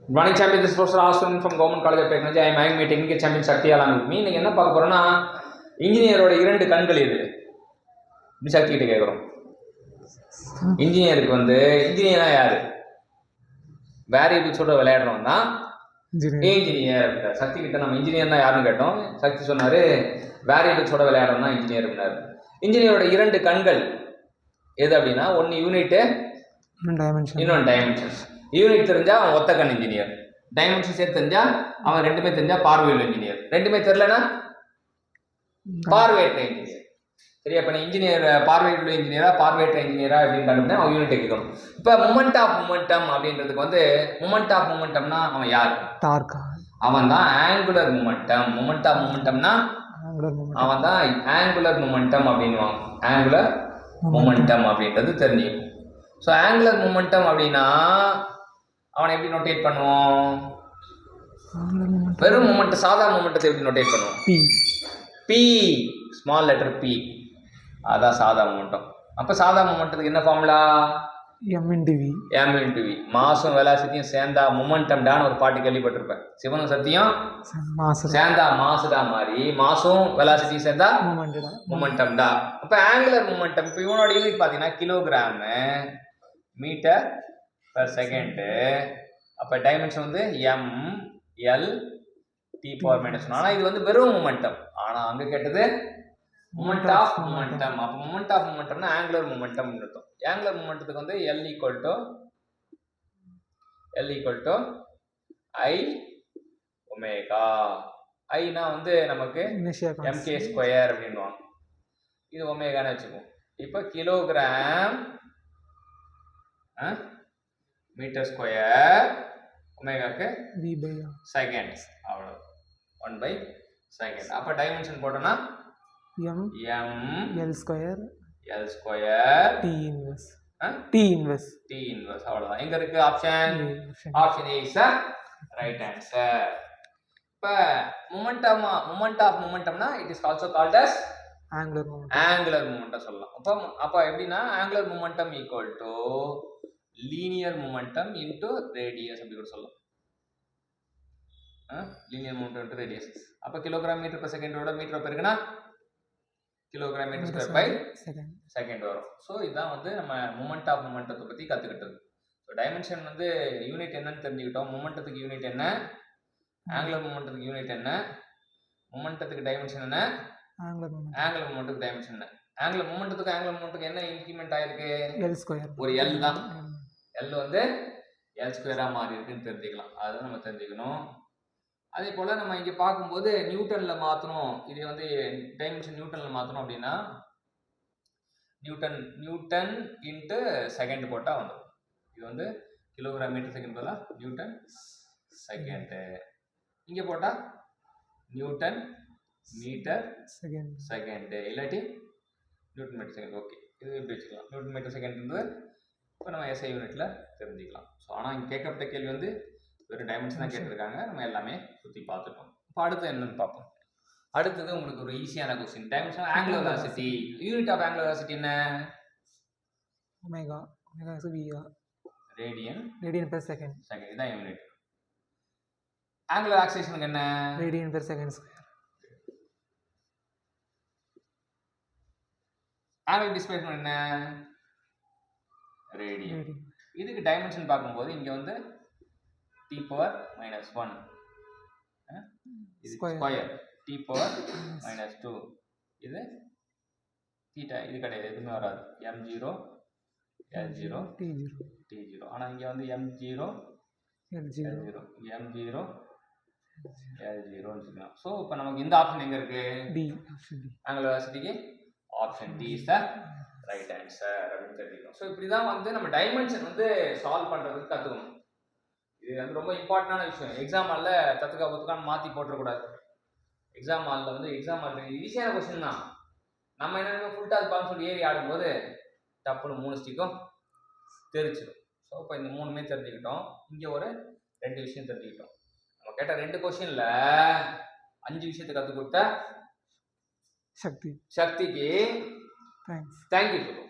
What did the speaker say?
Good morning, champion. This is Professor Aswin from Government College of Technology. I am having my technical champion Shakti along with me. இன்னைக்கு என்ன பார்க்க போறோம்னா இன்ஜினியரோட இரண்டு கண்கள் இது இப்படி சக்தி கிட்ட கேட்குறோம். இன்ஜினியருக்கு இன்ஜினியரா யாரு? வேரியபிள்ஸோட விளையாடுறோம் தான் இன்ஜினியர் அப்படின்னாரு. சக்தி கிட்ட நம்ம இன்ஜினியர்னா யாருன்னு கேட்டோம். சக்தி சொன்னாரு வேரியபிள்ஸோட விளையாடுறோம் தான் இன்ஜினியர் அப்படின்னாரு. இன்ஜினியரோட இரண்டு கண்கள் எது அப்படின்னா ஒன்று யூனிட்டு, இன்னொன்று டைமென்ஷன்ஸ். யூனிட் தெரிஞ்சா அவன் ஒத்த கண் இன்ஜினியர், டைமென்ஷன் சேர்த்து தெரிஞ்சா அவன் ரெண்டுமே தெரிஞ்சா பார்வையுள்ள இன்ஜினியர், ரெண்டுமே தெரியலனா பார்வையற்ற இன்ஜினியர். சரியா? இப்போ இன்ஜினியர் பார்வையுள்ள இன்ஜினியரா பார்வையற்ற இன்ஜினியரா அப்படின்னு கண்டுபிடிச்சா அவன் யூனிட் கேட்கணும். இப்போ மொமெண்ட் ஆஃப் மொமெண்டம் அப்படின்றதுக்கு மொமெண்ட் ஆஃப் மொமெண்டம்னா அவன் யார்? அவன் தான் ஆங்குலர் மொமெண்டம். மொமெண்ட் ஆஃப் மொமெண்டம்னா அவன் தான் ஆங்குலர் மொமெண்டம் அப்படின்வாங்க. ஆங்குலர் மொமெண்டம் அப்படின்றது தெரிஞ்சுக்கணும். ஸோ ஆங்குலர் மொமெண்டம் அப்படின்னா அவனை எப்படி நோட்டேட் பண்ணுவோம்? வெறும் மொமெண்ட், சாதா மொமெண்டத்தை எப்படி நோட்டேட் பண்ணுவோம்? பி, ஸ்மால் லெட்டர் பி, அதான் சாதா மொமெண்டம். அப்போ சாதா மொமெண்டத்துக்கு என்ன ஃபார்முலா? m×v. மாசும் வெலாசிட்டியும் சேர்ந்தா மொமெண்டம் டான்னு ஒரு பாட்டு கேள்விப்பட்டிருப்பேன். சிவனும் சத்தியம் சேர்ந்தா மாசுடா மாதிரி மாசும் வெலாசிட்டியும் சேர்ந்தா மொமெண்டம் டா. அப்போ ஆங்குலர் மொமெண்டம் இப்போ இவனோட யூனிட் பார்த்தீங்கன்னா கிலோகிராம் மீட்டர் பர் செகண்டு. அப்போ டைமென்ஷன் m/L/T⁻⁻1. ஆனால் இது வெறும் மொமெண்டம். ஆனால் அங்கே கேட்டது மொமெண்ட் ஆஃப் மொமெண்டம். அப்போ மொமெண்ட் ஆஃப் மொமெண்டம்னா ஆங்குலர் மொமெண்டம் இருக்கும். ஆங்குலர் மொமெண்டத்துக்கு L = I ஒமேகா. ஐனா நமக்கு mk² அப்படின்வாங்க. இது ஒமேகான்னு வச்சுக்குவோம். இப்போ கிலோகிராம் மீட்டர் ஸ்கொயர் ஒமேகாக்கு செகண்ட்ஸ், அவ்வளோ 1/செகண்ட். அப்போ டைமென்ஷன் போட்டோன்னா m/L² T இன்வெர்ஸ் அவ்வளோதான். எங்க இருக்கு option? Option A is right answer. இப்போ மொமெண்ட் ஆஃப் மொமெண்டம்னா it is also called as angular momentum சொல்லலாம். அப்போ எப்படின்னா angular momentum equal to linear momentum into radius அப்படி கூட சொல்லலாம். Linear momentum into radius. அப்போ கிலோகிராம் மீட்டர் பர் செகண்டோட மீட்டர் பெருக்குனா kilogram metre square by second வரும். ஸோ இதுதான் நம்ம மொமெண்ட் ஆஃப் மொமெண்டத்தை பற்றி கற்றுக்கிட்டது. ஸோ டைமென்ஷன் யூனிட் என்னன்னு தெரிஞ்சுக்கிட்டோம். மொமெண்டத்துக்கு யூனிட் என்ன, ஆங்குலர் மொமெண்டத்துக்கு யூனிட் என்ன, மொமெண்டத்துக்கு டைமென்ஷன் என்ன, ஆங்குலர் மொமெண்டத்துக்கு டைமென்ஷன் என்ன. ஆங்குலர் மொமெண்டத்துக்கு என்ன இன்க்ரிமெண்ட் ஆயிருக்கு? L² ஒரு L தான். L L² மாறி இருக்குன்னு தெரிஞ்சுக்கலாம். அதுதான் நம்ம தெரிஞ்சுக்கணும். அதே போல் நம்ம இங்கே பார்க்கும்போது நியூட்டனில் மாற்றணும். இது டைமென்ஷன் நியூட்டனில் மாற்றணும் அப்படின்னா நியூட்டன் இன்ட்டு செகண்ட் போட்டால் வந்துடும். இது கிலோகிராம் மீட்டர் செகண்ட் பதிலாக நியூட்டன் செகண்டு. இங்கே போட்டால் நியூட்டன் மீட்டர் செகண்டு, இல்லாட்டி நியூட்டன் மீட்டர் செகண்ட். ஓகே, இது எப்படி வச்சுக்கலாம்? நியூட்டன் மீட்டர் செகண்ட் இப்போ நம்ம எஸ்ஐ யூனிட்டில் தெரிஞ்சுக்கலாம். ஸோ ஆனால் இங்கே கேட்கப்பட்ட கேள்வி வெறும் டைமென்ஷன் தான் கேட்டிருக்காங்க. நம்ம எல்லாமே சுற்றி பார்த்துட்டோம். இப்போ அடுத்து என்னன்னு பார்ப்போம். அடுத்தது உங்களுக்கு ஒரு ஈஸியான question. Dimension angular velocity. Unit of angular velocity என்ன? Radian per second. இதான் யூனிட். ஆங்குலர் ஆக்சிலேஷனுக்கு என்ன? Radian per second square. Angular displacement என்ன? ரேடியன். இதுக்கு டைமென்ஷன் பார்க்கும்போது இங்கே T⁻⁻1 இது ஸ்கொயர், T⁻⁻2 இது தீட்டா. இது கிடையாது, எதுவுமே வராது. m0 L0 T0. ஆனால் இங்கே m0 L0, இங்கே m0 L0ன்னு வச்சுக்கலாம். ஸோ இப்போ நமக்கு இந்த ஆப்ஷன் எங்கே இருக்கு? ஆங்குலர் வெலாசிட்டிக்கு option D is the right answer அப்படின்னு தெரிஞ்சுக்கணும். ஸோ இப்படி தான் நம்ம டைமென்ஷன் சால்வ் பண்ணுறதுக்கு கற்றுக்கணும். இது ரொம்ப இம்பார்ட்டண்டான விஷயம். எக்ஸாம் ஹாலில் தத்துக்கான்னு மாற்றி போட்டுறக்கூடாது. எக்ஸாம் ஹாலில் ஈஸியான கொஸ்டின் தான். நம்ம என்ன ஃபுல் டாஸ் பால்னு சொல்லி ஏறி ஆடும்போது டப்புன்னு 3 ஸ்டிக்கும் தெரிச்சிடும். ஸோ இப்போ இந்த 3மே தெரிஞ்சுக்கிட்டோம். இங்கே ஒரு 2 விஷயம் தெரிஞ்சுக்கிட்டோம். நம்ம கேட்ட 2 கொஸ்டினில் 5 விஷயத்தை கற்றுக் கொடுத்த சக்திக்கு தேங்க்யூ சொல்லுவோம்.